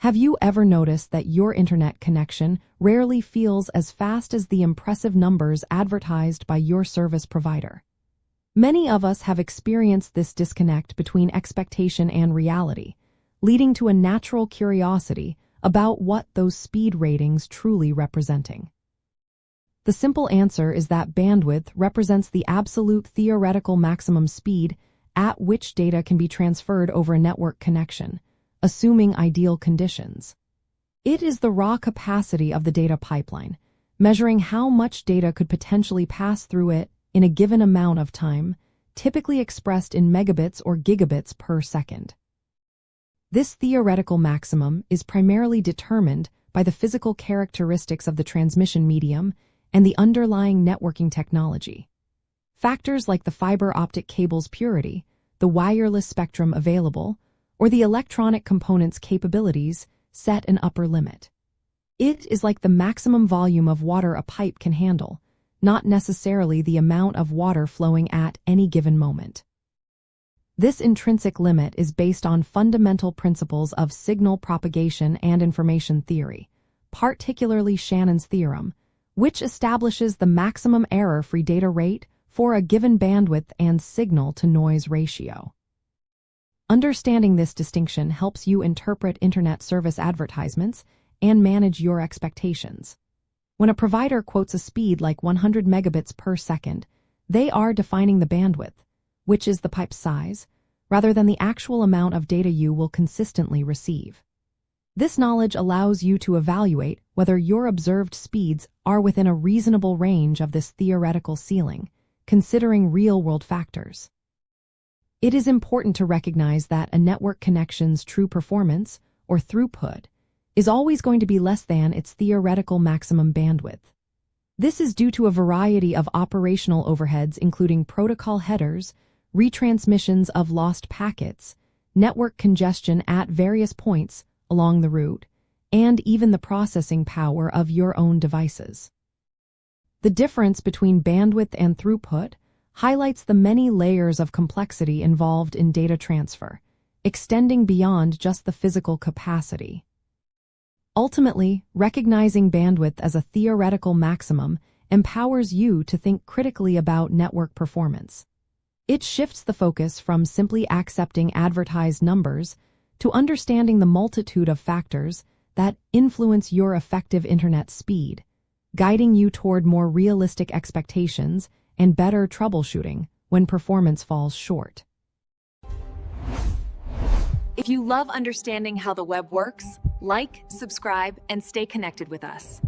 Have you ever noticed that your internet connection rarely feels as fast as the impressive numbers advertised by your service provider? Many of us have experienced this disconnect between expectation and reality, leading to a natural curiosity about what those speed ratings truly representing. The simple answer is that bandwidth represents the absolute theoretical maximum speed at which data can be transferred over a network connection, assuming ideal conditions. It is the raw capacity of the data pipeline, measuring how much data could potentially pass through it in a given amount of time, typically expressed in megabits or gigabits per second. This theoretical maximum is primarily determined by the physical characteristics of the transmission medium and the underlying networking technology. Factors like the fiber optic cable's purity, the wireless spectrum available, or the electronic component's capabilities set an upper limit. It is like the maximum volume of water a pipe can handle, not necessarily the amount of water flowing at any given moment. This intrinsic limit is based on fundamental principles of signal propagation and information theory, particularly Shannon's theorem, which establishes the maximum error-free data rate for a given bandwidth and signal-to-noise ratio. Understanding this distinction helps you interpret internet service advertisements and manage your expectations. When a provider quotes a speed like 100 megabits per second, they are defining the bandwidth, which is the pipe's size, rather than the actual amount of data you will consistently receive. This knowledge allows you to evaluate whether your observed speeds are within a reasonable range of this theoretical ceiling, considering real-world factors. It is important to recognize that a network connection's true performance, or throughput, is always going to be less than its theoretical maximum bandwidth. This is due to a variety of operational overheads including protocol headers, retransmissions of lost packets, network congestion at various points along the route, and even the processing power of your own devices. The difference between bandwidth and throughput highlights the many layers of complexity involved in data transfer, extending beyond just the physical capacity. Ultimately, recognizing bandwidth as a theoretical maximum empowers you to think critically about network performance. It shifts the focus from simply accepting advertised numbers to understanding the multitude of factors that influence your effective internet speed, guiding you toward more realistic expectations and better troubleshooting when performance falls short. If you love understanding how the web works, like, subscribe, and stay connected with us.